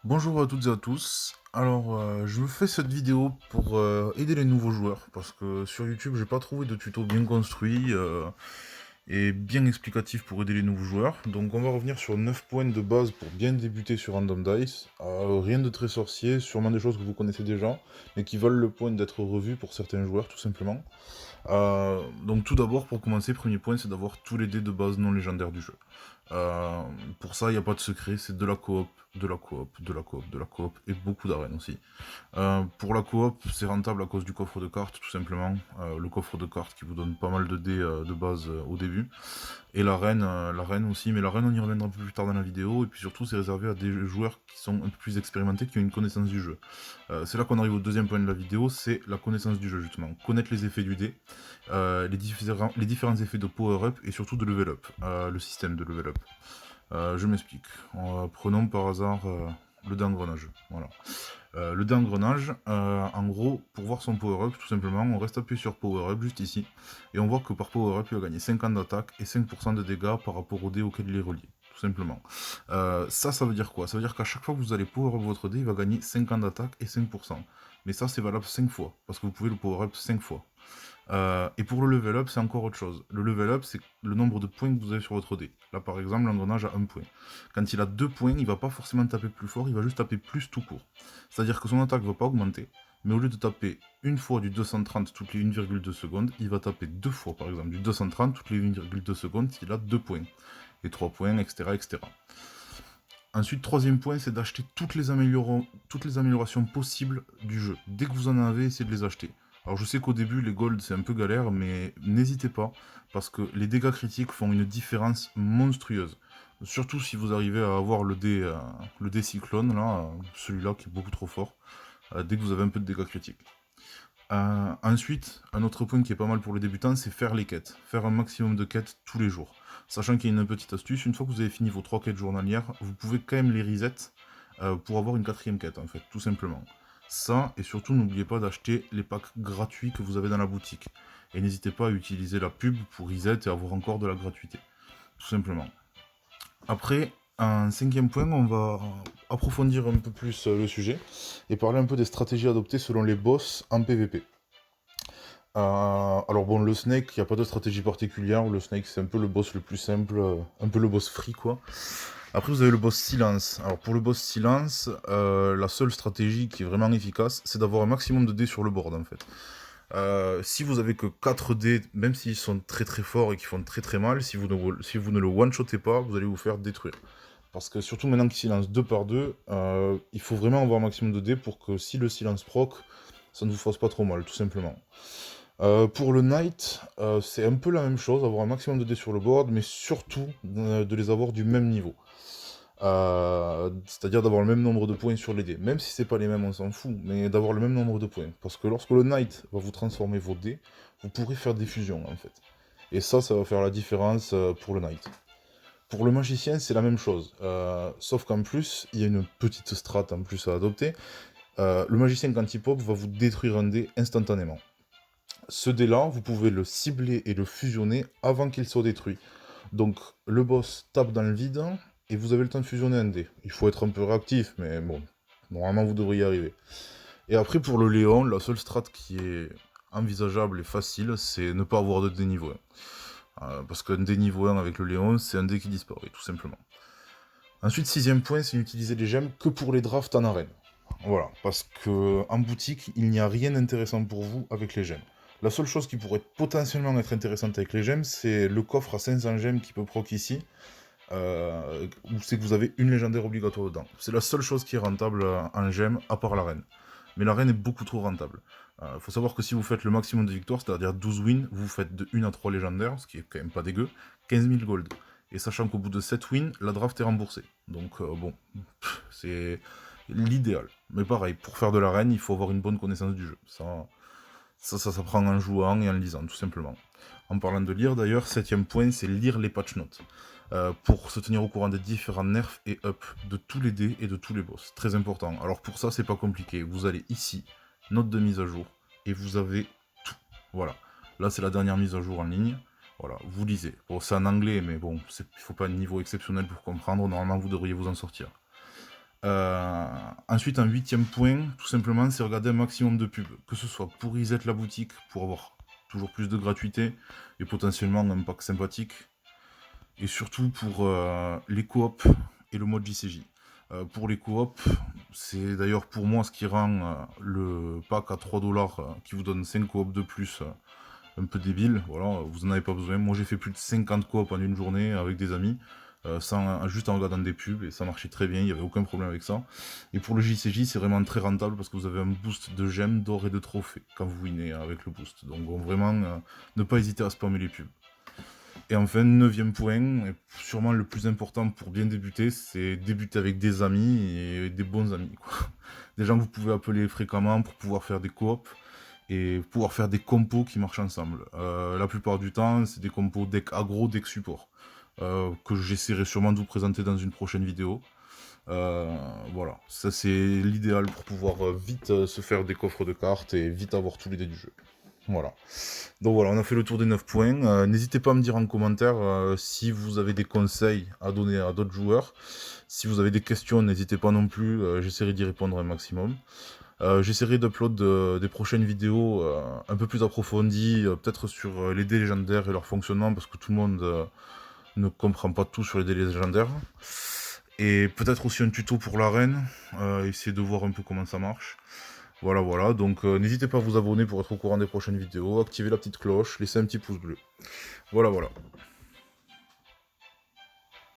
Bonjour à toutes et à tous. Alors, je me fais cette vidéo pour aider les nouveaux joueurs parce que sur YouTube, j'ai pas trouvé de tuto bien construit et bien explicatif pour aider les nouveaux joueurs. Donc, on va revenir sur 9 points de base pour bien débuter sur Random Dice. Rien de très sorcier, sûrement des choses que vous connaissez déjà, mais qui valent le point d'être revues pour certains joueurs, tout simplement. Donc, tout d'abord, pour commencer, premier point, c'est d'avoir tous les dés de base non légendaires du jeu. Euh, pour ça, il n'y a pas de secret, c'est de la coop, de la coop, de la coop, de la coop, et beaucoup d'arènes aussi. Pour la coop, c'est rentable à cause du coffre de cartes, tout simplement. Le coffre de cartes qui vous donne pas mal de dés de base au début. Et la reine aussi, mais la reine on y reviendra un peu plus tard dans la vidéo, et puis surtout c'est réservé à des joueurs qui sont un peu plus expérimentés, qui ont une connaissance du jeu. C'est là qu'on arrive au deuxième point de la vidéo, c'est la connaissance du jeu justement. Connaître les effets du dé, les différents effets de power-up et surtout de level up, le système de level up. Je m'explique. Prenons par hasard le dé engrenage. Voilà. Le dé engrenage, en gros, pour voir son power-up, tout simplement, on reste appuyé sur power-up juste ici, et on voit que par power-up, il va gagner 50 d'attaque et 5% de dégâts par rapport au dé auquel il est relié. Tout simplement. Ça veut dire quoi? Ça veut dire qu'à chaque fois que vous allez power-up votre dé, il va gagner 50 d'attaque et 5%. Mais ça, c'est valable 5 fois, parce que vous pouvez le power-up 5 fois. Et pour le level up, c'est encore autre chose. Le level up, c'est le nombre de points que vous avez sur votre dé. Là, par exemple, l'engrenage a 1 point. Quand il a 2 points, il va pas forcément taper plus fort, il va juste taper plus tout court. C'est-à-dire que son attaque ne va pas augmenter, mais au lieu de taper une fois du 230 toutes les 1,2 secondes, il va taper deux fois, par exemple, du 230 toutes les 1,2 secondes s'il a 2 points. Et 3 points, etc. etc. Ensuite, troisième point, c'est d'acheter toutes les améliorations possibles du jeu. Dès que vous en avez, essayez de les acheter. Alors je sais qu'au début, les golds, c'est un peu galère, mais n'hésitez pas, parce que les dégâts critiques font une différence monstrueuse. Surtout si vous arrivez à avoir le dé cyclone, là, celui-là qui est beaucoup trop fort, dès que vous avez un peu de dégâts critiques. Ensuite, un autre point qui est pas mal pour les débutants, c'est faire les quêtes. Faire un maximum de quêtes tous les jours. Sachant qu'il y a une petite astuce, une fois que vous avez fini vos 3 quêtes journalières, vous pouvez quand même les reset pour avoir une quatrième quête, en fait, tout simplement. Ça, et surtout, n'oubliez pas d'acheter les packs gratuits que vous avez dans la boutique. Et n'hésitez pas à utiliser la pub pour reset et avoir encore de la gratuité. Tout simplement. Après, un cinquième point, on va approfondir un peu plus le sujet et parler un peu des stratégies adoptées selon les boss en PvP. Alors bon, le Snake, il n'y a pas de stratégie particulière. Le Snake, c'est un peu le boss le plus simple, un peu le boss free, quoi. Après, vous avez le boss Silence. Alors pour le boss Silence, la seule stratégie qui est vraiment efficace, c'est d'avoir un maximum de dés sur le board, en fait. Si vous avez que 4 dés, même s'ils sont très très forts et qui font très très mal, si vous ne le one-shotez pas, vous allez vous faire détruire. Parce que surtout maintenant qu'il silence 2 par 2, il faut vraiment avoir un maximum de dés pour que si le silence proc, ça ne vous fasse pas trop mal, tout simplement. Pour le Knight, c'est un peu la même chose, avoir un maximum de dés sur le board, mais surtout de les avoir du même niveau. C'est-à-dire d'avoir le même nombre de points sur les dés. Même si c'est pas les mêmes, on s'en fout, mais d'avoir le même nombre de points. Parce que lorsque le Knight va vous transformer vos dés, vous pourrez faire des fusions en fait. Et ça va faire la différence pour le Knight. Pour le magicien, c'est la même chose. Sauf qu'en plus, il y a une petite strat en plus à adopter. Le magicien, quand il pop, va vous détruire un dé instantanément. Ce dé-là, vous pouvez le cibler et le fusionner avant qu'il soit détruit. Donc, le boss tape dans le vide et vous avez le temps de fusionner un dé. Il faut être un peu réactif, mais bon, normalement vous devriez y arriver. Et après, pour le Léon, la seule strat qui est envisageable et facile, c'est ne pas avoir de dé niveau 1. Parce qu'un dé niveau 1 avec le Léon, c'est un dé qui disparaît, tout simplement. Ensuite, sixième point, c'est d'utiliser les gemmes que pour les drafts en arène. Voilà, parce que en boutique, il n'y a rien d'intéressant pour vous avec les gemmes. La seule chose qui pourrait potentiellement être intéressante avec les gemmes, c'est le coffre à 500 gemmes qui peut proc ici, où c'est que vous avez une légendaire obligatoire dedans. C'est la seule chose qui est rentable en gemmes, à part l'arène. Mais l'arène est beaucoup trop rentable. Faut savoir que si vous faites le maximum de victoires, c'est-à-dire 12 wins, vous faites de 1 à 3 légendaires, ce qui est quand même pas dégueu, 15 000 gold. Et sachant qu'au bout de 7 wins, la draft est remboursée. Donc bon, c'est l'idéal. Mais pareil, pour faire de l'arène, il faut avoir une bonne connaissance du jeu. Ça s'apprend en jouant et en lisant, tout simplement. En parlant de lire, d'ailleurs, septième point, c'est lire les patch notes. Pour se tenir au courant des différents nerfs et up de tous les dés et de tous les boss. Très important. Alors pour ça, c'est pas compliqué. Vous allez ici, note de mise à jour, et vous avez tout. Voilà. Là, c'est la dernière mise à jour en ligne. Voilà, vous lisez. Bon, c'est en anglais, mais bon, il faut pas un niveau exceptionnel pour comprendre. Normalement, vous devriez vous en sortir. Ensuite, un huitième point, tout simplement, c'est regarder un maximum de pubs. Que ce soit pour reset la boutique, pour avoir toujours plus de gratuité, et potentiellement un pack sympathique. Et surtout pour les coops et le mode JCJ. Pour les coops, c'est d'ailleurs pour moi ce qui rend le pack à 3$ qui vous donne 5 coops de plus un peu débile. Voilà, vous en avez pas besoin. Moi j'ai fait plus de 50 coops en une journée avec des amis, juste en regardant des pubs, et ça marchait très bien, il n'y avait aucun problème avec ça. Et pour le JCJ, c'est vraiment très rentable parce que vous avez un boost de gemmes, d'or et de trophées quand vous winez avec le boost. Donc bon, vraiment, ne pas hésiter à spammer les pubs. Et enfin, neuvième point, et sûrement le plus important pour bien débuter, c'est débuter avec des amis et des bons amis, quoi. Des gens que vous pouvez appeler fréquemment pour pouvoir faire des coops et pouvoir faire des compos qui marchent ensemble. La plupart du temps, c'est des compos deck aggro, deck support, que j'essaierai sûrement de vous présenter dans une prochaine vidéo. Voilà, ça c'est l'idéal pour pouvoir vite se faire des coffres de cartes et vite avoir tous les dés du jeu. Voilà. Donc voilà, on a fait le tour des 9 points. N'hésitez pas à me dire en commentaire si vous avez des conseils à donner à d'autres joueurs. Si vous avez des questions, n'hésitez pas non plus, j'essaierai d'y répondre un maximum. J'essaierai d'upload des prochaines vidéos un peu plus approfondies, peut-être sur les dés légendaires et leur fonctionnement, parce que tout le monde ne comprend pas tout sur les dés légendaires. Et peut-être aussi un tuto pour l'arène, essayer de voir un peu comment ça marche. Voilà, voilà, donc n'hésitez pas à vous abonner pour être au courant des prochaines vidéos, activer la petite cloche, laisser un petit pouce bleu. Voilà, voilà.